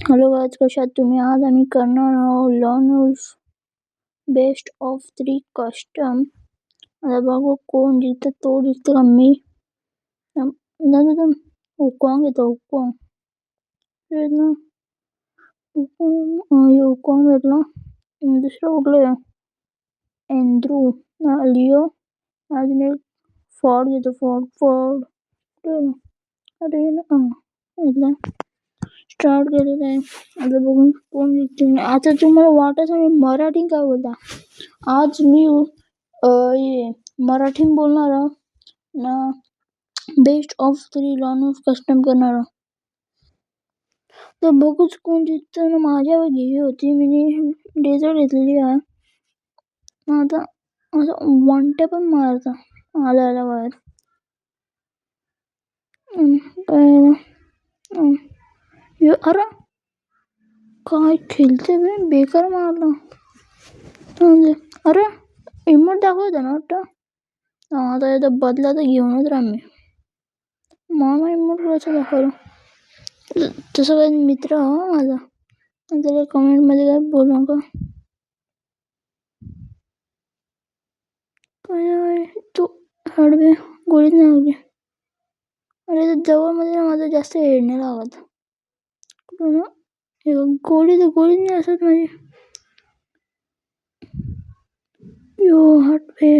Hello guys, कशा आहात तुम्ही? आज आम्ही करणार आहोत लॉनर्स बेस्ट ऑफ 3 कस्टम. आता बघू कोण जिंकतं. तो जिंकतो का मी? उकॉंग येतो. उकॉंग भेटला. दुसरं कुठलं एंड्रू, लिओ, अजून एक फॉर्ड येतो. फॉर्ड अरे इथला स्टार्ट केलेलं आहे. आता बघून कोण जिंकते. आता तुम्हाला वाटत आहे मराठी काय बोलता. आज मी मराठी बोलणार ना. बेस्ट ऑफ 3 लॉनर्स कस्टम करणार. तर बघूच कोण जिंकतं ना. माझ्यावर गेली होती, मी डेझर्ट घेतलेली आहे. आता असं वन टॅप पण मारता आला बाहेर. अरे काय खेळते बे, बेकार मारला. अरे इमोट दाखवता ना वाटतं. आता इथं बदला तर घेऊनच राहा. मला इमोट कसं दाखवलं. तसं काही मित्र माझा. त्याला कमेंट मध्ये काय बोलू नका. काय तू हडवे गोळीत नाही लागली. अरे जवळ मध्ये माझं जास्त हेड नाही लागत. गोळी नाही असत माझी. हटवे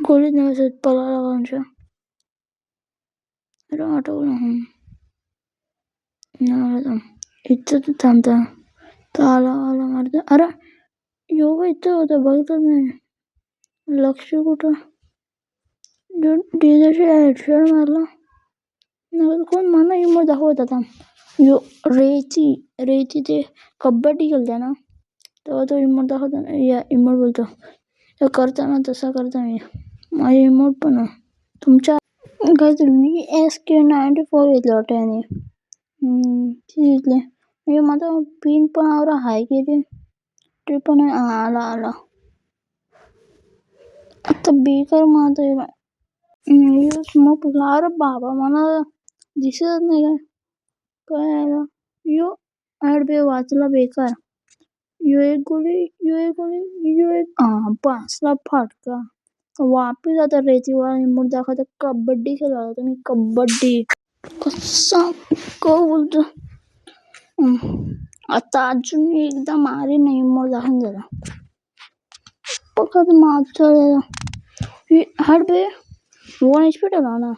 गोळीत नाही असत पळाला कांच्या. अरे आठवलं इथं थांबता. आला मारता. अरे योगा इथं होतं बघितलं नाही. लक्ष कुठं हेडशॉट मारला. कोण मला इमोट दाखवत आता. रेची ते कबड्डी खेळते ना, तेव्हा तो इमोट दाखवता ना. या इमोट बोलतो तर करताना तसा करता मी. माझी इमोट पण तुमच्या VSK94 घेतलं वाटतं याने. घेतले मी. माझा पिन पण हाय केली. ते पण आला आता बेकार मारतोय. अरे बाबा मला दिसत नाही काय आला. बे वाचला बेकार. एक गोळी पाचला फाटका. वापिस आता रेतीवाला इमोट दाखवता. कबड्डी खेळला होता मी. कबड्डी कसा बोलतो. आता अजून एकदा मारे नाही इमोट दाखवून झाला. पकड मागचा हाड बे 1 HP टाका ना.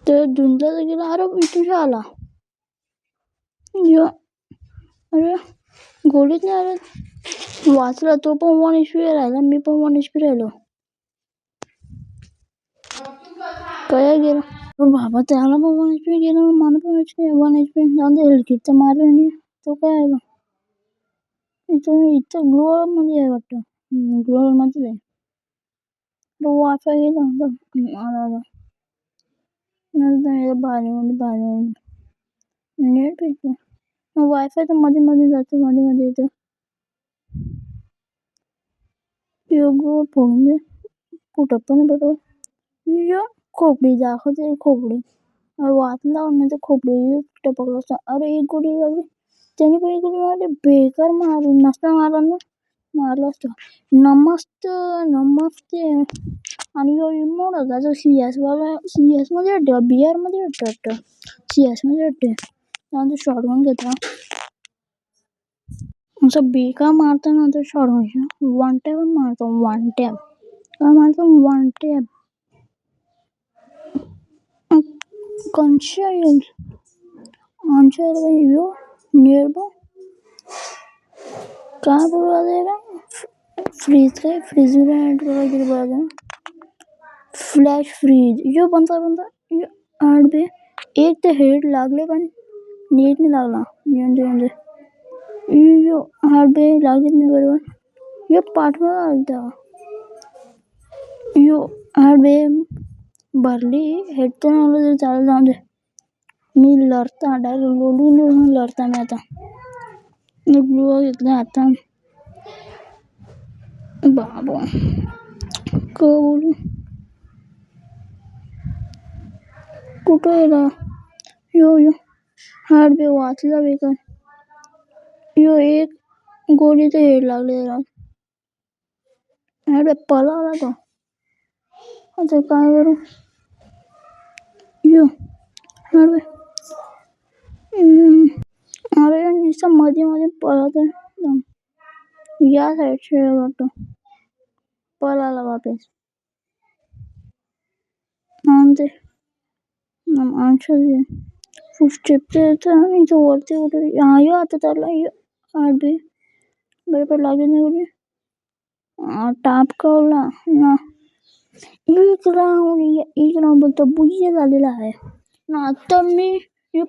तर धुंदला गेला. अरे तुझ्या आला. अरे गोळीत नाही आला. वाचला तो पण 1 HP राहिला. मी पण 1 HP राहिलो. काय गेला बाबा. त्याला पण 1 HP गेला. मला पण 1 HP जाऊन हेल्किटचा मारला आणि तो काय आला. इथं ग्लोअर मध्ये आहे वाटतं. ग्लोअर मध्ये आहे. वायफाय गेला. आला भारी नेट भेटलं. वायफाय तर मध्ये जातो. मध्ये येतं. फोन दे कुठं पण बघ. खोपडी दाखवते. खोपडी वाचला नाही तर खोपडी टपकला असता. अरे एक गोळी लागली. त्याने पण एक गोळी मारली. बेकार मारून नसता मारला असतो. नमस्ते आणि इमोट होता जो CS मध्ये वाटतं. BR मध्ये वाटतं. CS मध्ये वाटते. त्यानंतर शॉटगन घेतला. असं बेकार मारतो ना तर शॉटगन. वन टॅप मारतो. वन टॅप काय मारतो. वन टॅप येईल नियरबो काय बोलवा. फ्रीज बोला. फ्लॅश फ्रीज बनता आठ बे. एक तर हेड लागले पण नीट नाही लागला. हार्ड बे लागत नाही बरोबर. पाठवा आलता. हार्ड बे भरली. हेड तर आलं तर चालू जाऊन दे. मी लढता डायरेक्ट लोडून लढता मी आता. ब्लू घेतला आता. बाबा बोलू कुठं गेला? यो यो हाड बे वाचला बेकार. यो एक गोळीचं हेड लागले जरा. हाड बे पळाला तो. आता काय करू? यो हाड बे. अरे नुसतं मध्ये मध्ये पळत आहे. या साईडचे वाटतं पळाला वापस. ते माणसं फुटस्टेप इथं वरती कुठे यो आता त्याला हाड बे बरोबर लागले नाही कुठे. टाप कवला ना इकडं बोलतो बुय्या झालेला आहे ना. आता मी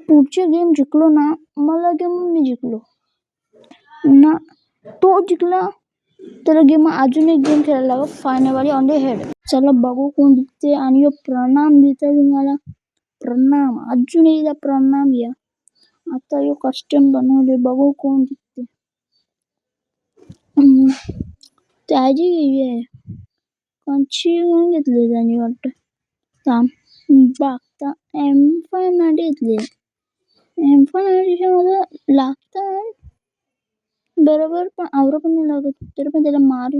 पुढचे गेम जिंकलो ना, मला गेम मी जिंकलो ना. तो जिंकला तर गेम अजून एक गेम खेळायला लागला फायनली ऑन द हेड. चला बघू कोण जिंकते. आणि प्रणाम देते तुम्हाला. प्रणाम अजून एकदा प्रणाम या. आता यो कस्टम बनवले बघू कोण जिंकते. त्याची आहे कोणची घेतली त्यांनी वाटतं. बघता M590 घेतली. M590 मध्ये लागतं बरोबर पण आवरा पण नाही लागत. तरी पण त्याला मार.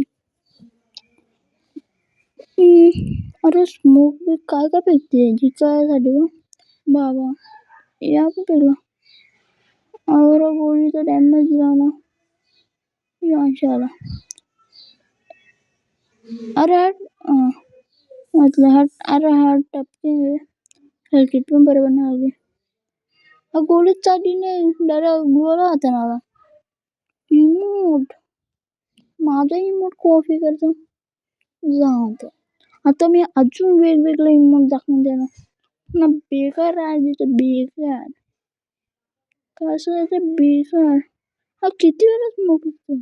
अरे स्मोक बी काय काय फेकते जिंकायसाठी बाबा. या पण फेकला. आवरा गोळीचा डॅमेज झाला. आला. अरे म्हटलं अरे हार्ट टपके हलकीत पण बरोबर नाही लागली. हा गोळीच चालली नाही. डायरेक्ट गोळा हाताने आला. इमोट माझा इमोट कॉपी करतो. जाऊ आता मी अजून वेगवेगळे इमोट दाखवून देणार ना. बेकार आहे तर बेकार. कसं आहे ते बेकार. हा किती वेळा स्मोक असतो.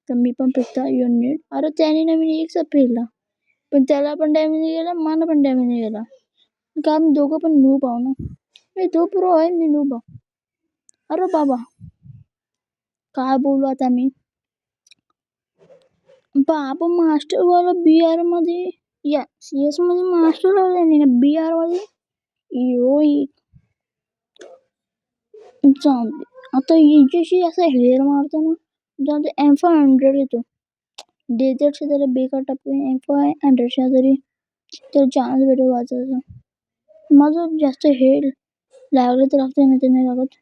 तर मी पण फेकता युनिट. अरे त्याने नवीन एकचा फेकला पण त्याला पण डॅमेज नाही गेला, मला पण डॅमेज नाही गेला. का आम्ही दोघं पण नूब आहो ना. मी तो प्रो आहे, मी नूब आहो. अरे बाबा काय बोलू आता मी. बाबा मास्टर वाला BR मध्ये या CS मध्ये मास्टर वाला नाही ना, BR मध्ये हिरोईक. जाऊ दे आता हिच्याशी असं हेर मारतो ना. जाऊ दे M500 येतो. डेझर्टचे त्याला बेकार टाकते. M500च्या तरी तर चान्स भेटेल वाचायचा. माझं जास्त हेड लागलं तर लागतं नाही तर नाही लागत.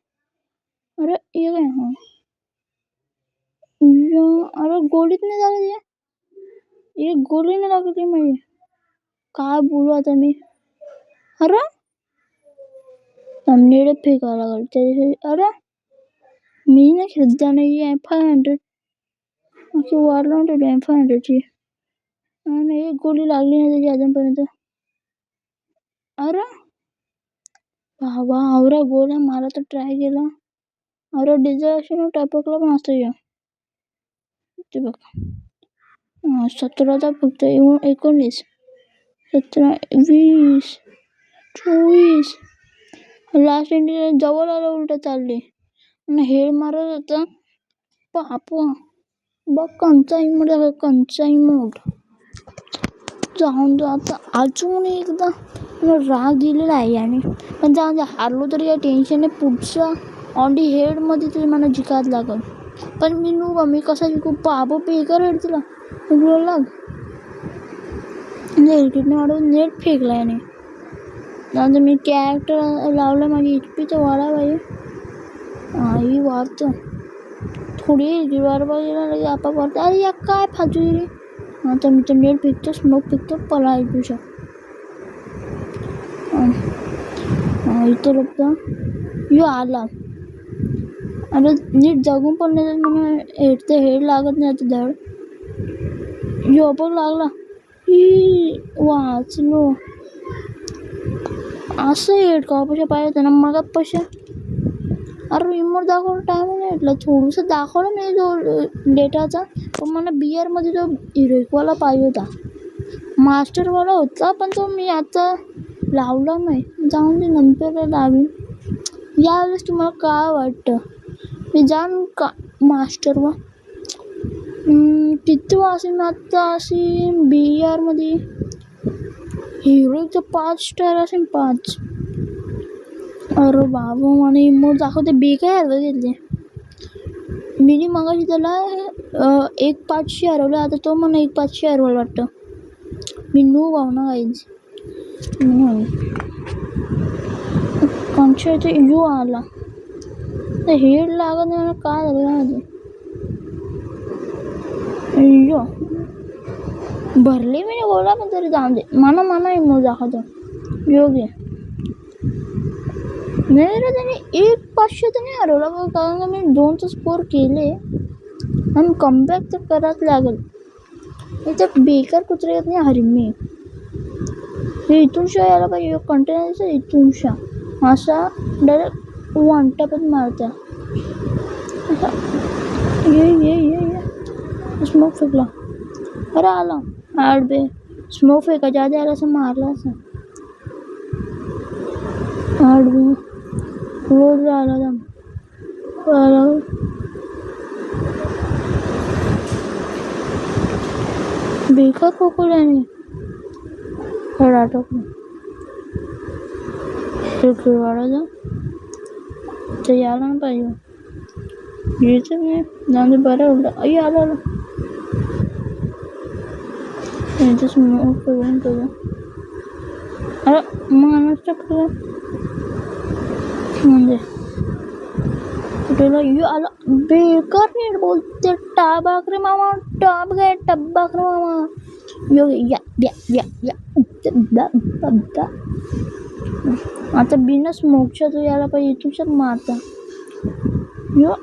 अरे ये काय हा अरे गोळीत नाही लागत. एक गोळी नाही लागत माझी. काय बोलू आता मी. अरे नेड फेकायला लागल त्याच्यासाठी. अरे मी नाही श्रद्धा नाही M500 अशी वाढला ना M500ची. आणि एक गोळी लागली नाही त्याची अजूनपर्यंत. अरे बाबा आवरा गोळ्या मारा तर ट्राय केला. अरे डिझायशन टापकला पण असतो या. ते बघ 17चा फक्त 19 17 20 24 लास्ट इंडिया जवळ आला. उलट चालले आणि हेड मारत होता. बापा बघ कंचा इमोट दाखव. कंचा इमोट जाऊन आता अजून एकदा राग दिलेला आहे याने. पण जाऊन हारलो तरी काही टेन्शन नाही. पुढचा ऑन दी हेड मध्ये तरी मला जिंकायला लागल. पण मी नूबा मी कसा जिंकू. बाबा बेकार हेड तिला लाग हेडकिटने वाढवून नेट फेकला याने. नंतर मी कॅरेक्टर लावलं. माझी HP तर वाढा पाहिजे. ही वाढतं थोडी वाढ पाहिजे लगे आपा वाढतं. अरे या काय फाजू रे. आता मी तर नेट फेकतो, स्मोक फेकतो, पळा ऐकूशा. इथं बघता यो आला. अरे नीट जगून पण नाही म्हणून हेड तर हेड लागत नाही. आता धड यो पण लागला. ही वाचलो. असं हेड का पैसे पाहिजे ना मग पैसे. अरे रिमोट दाखवलं टाइम नाही भेटला. थोडंसं दाखवलं नाही जो डेटाचा. पण मला BR मध्ये जो हिरोईकवाला पाहिजे होता. मास्टरवाला होता पण तो मी आता लावला नाही. जाऊन दे नंतर लावीन. यावेळेस तुम्हाला काय वाटतं मी जाण का मास्टरवा. किती असेल मी आत्ता असेल BR मध्ये हिरोईकचं 5 स्टार असेल 5. अरे बाबा मला इमोट दाखवते बेकार घेतले. मी मगाशी त्याला 1.5 हरवलं, आता तो मला 1.5 हरवलं वाटतं. मी नू गाव ना गाईज कोणच्या इथे यू आला हेड लागत नाही. मला काय झालं माझे यो भरले मी बोला पण तरी जाऊन दे. मला इमोट दाखवतो योग्य नाही रे. त्याने 1.500 तर नाही हरवला बघ, कारण का मी 2चा स्कोर केले आणि कमबॅक तर करावंच लागेल. इथं बेकार कुत्रे येत नाही हरी मी. हे इथून शा यायला पाहिजे कंटेनरचं, इथून शा असा डायरेक्ट वन टॅपच मारत्या असा. ये स्मोक फेकला. अरे आला आड बे स्मोक फेकायच्या आधी आला असं मारला असं आड बे रोज आला दम बेकार खोकल्याने खडा टाकून खेळवाडाचा तर यायला ना पाहिजे. यायचं नाही जाऊन दे बरं उलट आई आला यांचं स्मोक करून करू. अरे माणूस टाकलं म्हणजे कुठेला यू आला बेकार नीट बोलते. टाबाक रे मामा टाब गे टब्बाक रे मामा यो या या या या आता बिना स्मोकच्या तो यायला पाहिजे. इथूनच मारता यो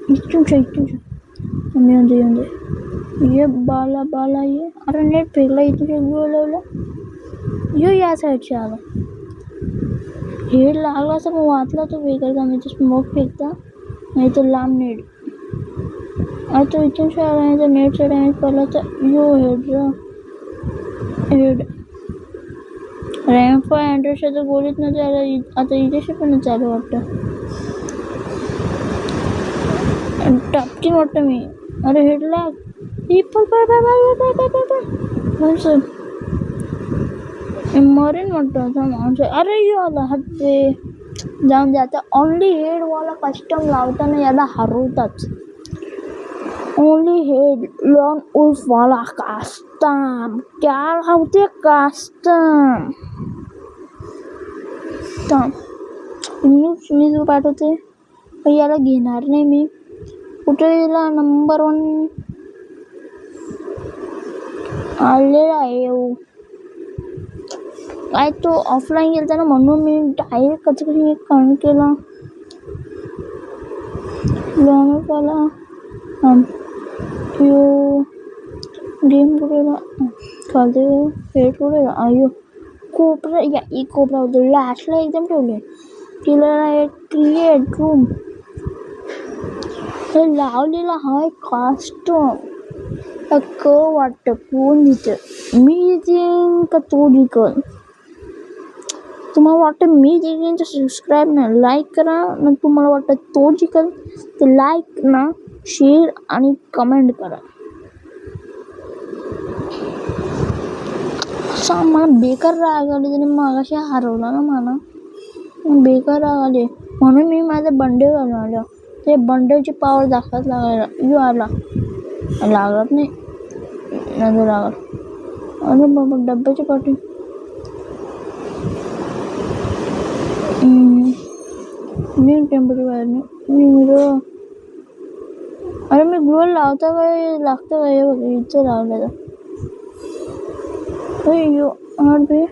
इथूनच्या येऊन दे ये बाला बाला ये. अरे नेट फेकला इथून बोलवलं यो या साईडच्या आला. हेड लागला असं मग वाचला तो बेकार का. मी तो स्मोक फेकता नाही तर लांब नेट. अरे तो इथून शाळा आहे तर नेटचा डॅमेज पडला तर यो हेड रॅम्प अँड्रेसच्या तर गोळीत न जायला आता इथेशी पण चालू वाटतं टापकीन वाटतं मी. अरे हेड लाग मरेन वाटतं आता माणसं. अरे यो आला हट्टे जाऊन दे आता. ओनली हेडवाला कस्टम लावताना याला हरवतात. ओनली हेड लॉन उल्फवाला कास्टम क्या लावते कास्टम मी जो पाठवते पण याला घेणार नाही मी. कुठे याला नंबर 1 आलेला आहे काय तो ऑफलाईन गेलता ना म्हणून मी डायरेक्ट कधी कॉन केला लॉनवाला यो गेम कुठे चालते हेड कुठे आयो कोपरा या एक कोपरा होतो लास्टला एकदम ठेवले तिला क्रिएट रूम हे लावलेला हाय कास्टम क वाटतं कोण जिथं मी जिंकेन का तो जिंकल. तुम्हाला वाटतं मी जिंकेन तर सबस्क्राईब ना लाईक करा. ना तुम्हाला वाटतं तो जिंकल तर लाईक ना शेअर आणि कमेंट करा. मला बेकार राग आले त्याने मागाशी हरवला ना मला बेकार राग आले म्हणून मी माझं बंडल घालून आलो. ते बंडलची पावर दाखवत लागायला यू आला लागत नाही नजर लागत. अरे बाबा डब्याची पाठी मी टेम्परेचर बाहेर नाही. अरे मी ग्लोअर लावता काय लागतं काय बघ इथं लावलं यो आठ बे.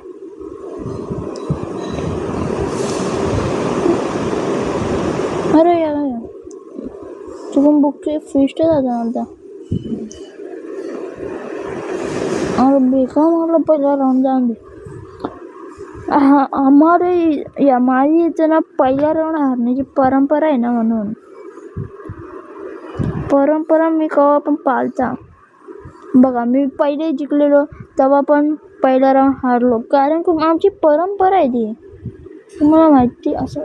अरे या चुकून बुकचे फिस्ट जाता आता. अरे बेकार मारला पहिला राऊंड जाऊन दे. हमारी इथं ना पहिला राऊंड हारण्याची परंपरा आहे ना म्हणून परंपरा मी केव्हा पण पाळता. बघा मी पहिले जिंकलेलो तेव्हा पण पहिला राऊंड हारलो कारण की आमची परंपरा आहे ती तुम्हाला माहिती. असं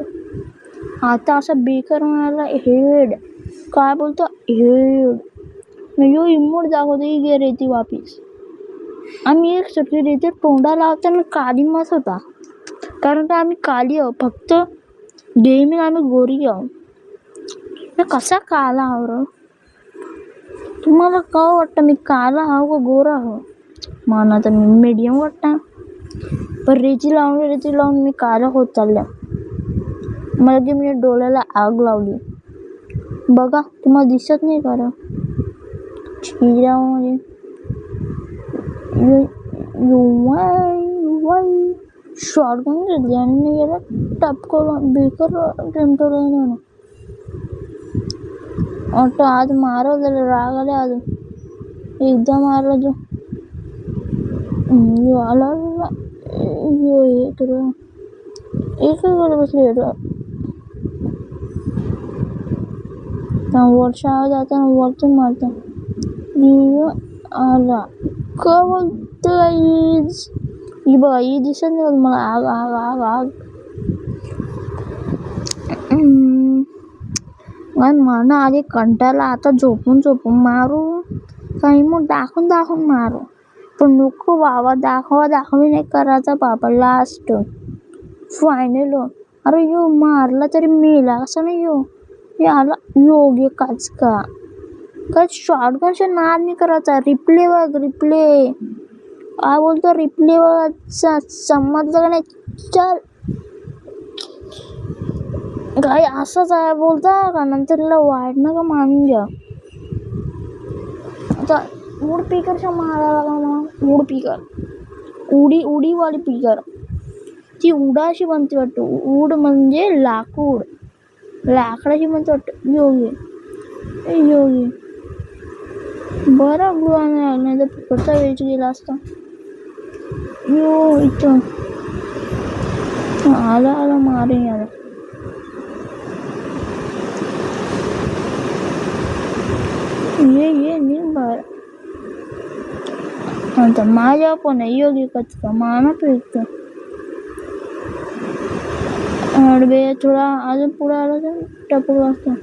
आता असं बेकार म्हणाला हेड काय बोलतो हेड यो इमोट दाखवते गे रेती वापिस. आम्ही एक रेती तोंडा लावताना काली मस होता कारण का आम्ही काली फक्त गेमिंग आम्ही गोरी आहो. मी कसा काला आहो र? तुम्हाला का वाटतं मी काला आहो का गोरा आहो? मला तर मी मीडियम वाटतं. पण रेची लावून मी काला होत चालल्या. मला की मी डोळ्याला आग लावली. बघा तुम्हाला दिसत नाही का? चिरामध्ये शॉटगन घेतली आणि याला टपकवलं. बेकार टेम्पल आता आज मारव त्याला राग आले. आज एकदा मारलं आला हे तर एकच बसले. वर्षा जाताना वरतून मारता आला का बोलतो ही बघा ही दिसत नाही मला. आग आग आग आग म्हणा आधी कंटाळा. आता झोपून मारू काही मग दाखवून मारू. पण नको बाबा दाखवी नाही करायचा बाबा. Last final. अरे यो मारला तरी मेला असं नाही. यो आला योग्य काचका काय शॉटगनच्या नाद नाही करायचा. रिप्ले बघ रिप्ले. काय बोलतो रिप्ले बघायचा समजलं का नाही? चल काय असंच आहे बोलता का? नंतर वाईट नका मानून घ्या. आता वूड पिकरच्या मारायला लागला मला. वूड पिकर उडीवाली पिकर. ती उडाशी बनते वाटतं. उड म्हणजे लाकूड. लाकडाची बनते वाटतं. योगी बरं ग्लू आणायला नाही तर फुकटचा वेच गेला असता. इथं आला मारे याला. ये बाहेर. आता माझ्या पण आहे योगी कचका माना फेकतो. अडबे थोडा अजून पुढे आला तर टपकला असता.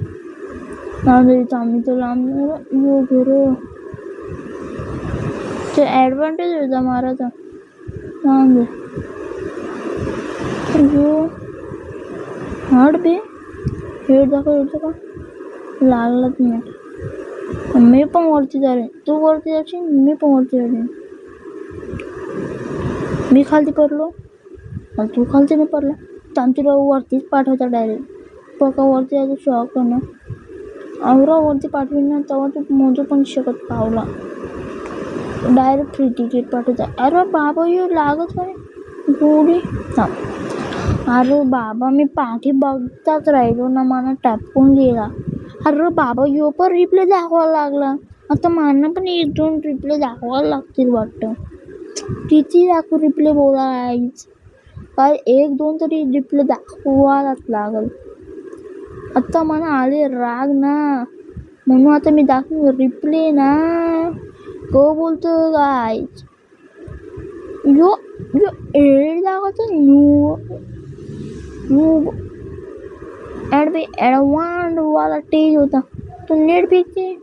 आम्ही तर लांब योगी रे. ते ॲडव्हान्टेज होता मारायचा. सांग अडबे हेड दाखव का? लागलाच नाही. मी पण वरती जाईल. तू वरती जाशील मी पण वरती जाईल. मी खालती पडलो आणि तू खालती नाही पडला तर तुला वरतीच पाठवता डायरेक्ट. पक्का वरती यायचं शॉक ना. आवरा वरती पाठवेल ना तेव्हा तू मोजू पण शकत पावला. डायरेक्ट फ्री तिकीट पाठवता. अरे बाबा यो लागत नाही गोडी. अरे बाबा मी पाठी बघताच राहिलो ना. मला टापून गेला. अरे बाबा यो पण रिप्ले दाखवायला लागला. आता मला पण 1-2 रिप्ले दाखवायला लागतील वाटतं. किती दाखवू रिप्ले बोलायच काय? 1-2 तरी रिप्ले दाखवायलाच लागल. आता मला आले राग ना म्हणून आता मी दाखवू रिप्ले ना. को बोलतो गायच यो एड दाखवतो ॲडव्हान्स वाला टेज होता तो नेट फेकते.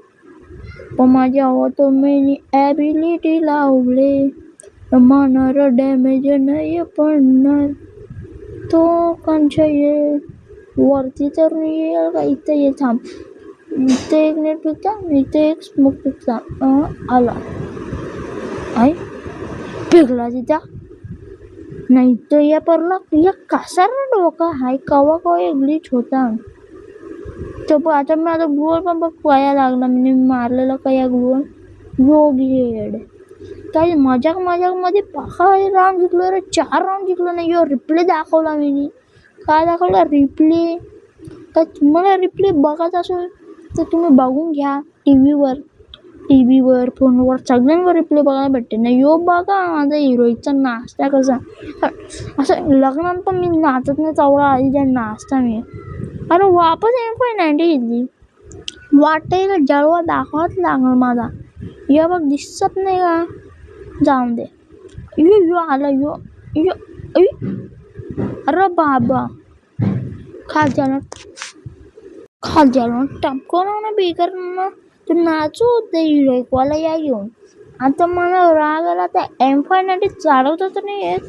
पण माझ्या तो मी ॲबिलिटी लावले. मानार डॅमेज नाही पडणार. तो कंचा येईल वरती तर येईल का? इथं ये थांब. इथे एक नेट फेकता इथे एक स्मोक फेकता. आला आई फेकला तिथं नाही तर या परला या कसा डोका हाय. कवा एक ग्लिच होता. तर आता मी आता गुगल पण बघ पाया लागला. मी मारलेला का या गुगल योगी काय मजाक मध्ये 5 राऊंड जिंकलो रे. 4 राऊंड जिंकलो नाही. यो रिप्ले दाखवला मी. काय दाखवला रिप्ले? तर तुम्हाला रिप्ले बघायचा असेल तर तुम्ही बघून घ्या. टीव्हीवर फोनवर सगळ्यांवर रिप्ले बघायला भेटते ना. यो बघा माझा हिरोईचा नाश्ता कसा. असं लग्नात पण मी नाचत नाही चवळा आधीच्या नाश्ता मी. अरे वापस M590 घेतली. वाटतंय का जळवा दाखवाच लागणार माझा. या बघ दिसत नाही का? जाऊन दे. यो आला यो अरे बाबा खाल झालं टपकवलं ना बेकार ना. तू नाचू होते हिरोईकवाला या घेऊन. आता मला राग आला. त्या M590 चालवता तर नाही येत.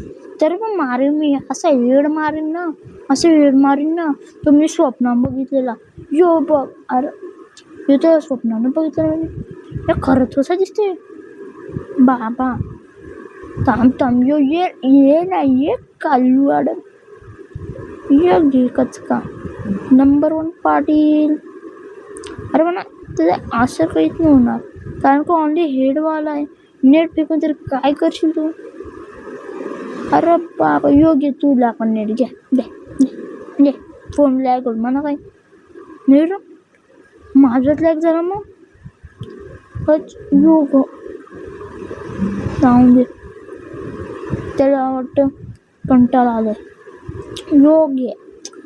तरी पण मारीन मी, असा वेड मारीन ना, असं वेड मारीन ना. तो मी स्वप्नात बघितलेला. यो बघ, अरे यो तर स्वप्नानं बघितलं मी. खरंच कसं दिसते बाबा. थांब यो ये नाही ये कालवाड ये घे कचका नंबर 1 पाटील. अरे म्हणा तुझं असं काहीच नाही होणार, कारण का ऑनली हेडवाला आहे. नेट फेकून तरी काय करशील तू? अरे बाबा योग्य तुला पण नेट घ्या, दे फोन लॅग होईल म्हणा काय नेट माझ्यात लॅग झाला मग योग जाऊन दे. त्याला वाटतं कंटाळा आलाय. योग्य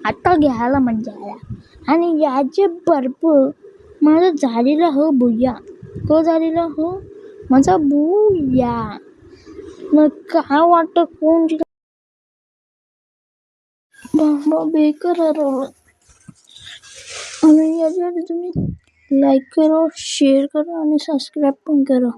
आता घ्यायला मजा आला. आणि याचे भरपूर माझा झालेला हो बुया, तो झालेला हो माझा बुया. मग काय वाटतं कोण बाबा बेकार हरवलं. आणि याच्यासाठी तुम्ही लाईक करा, शेअर करा आणि सबस्क्राईब पण करा.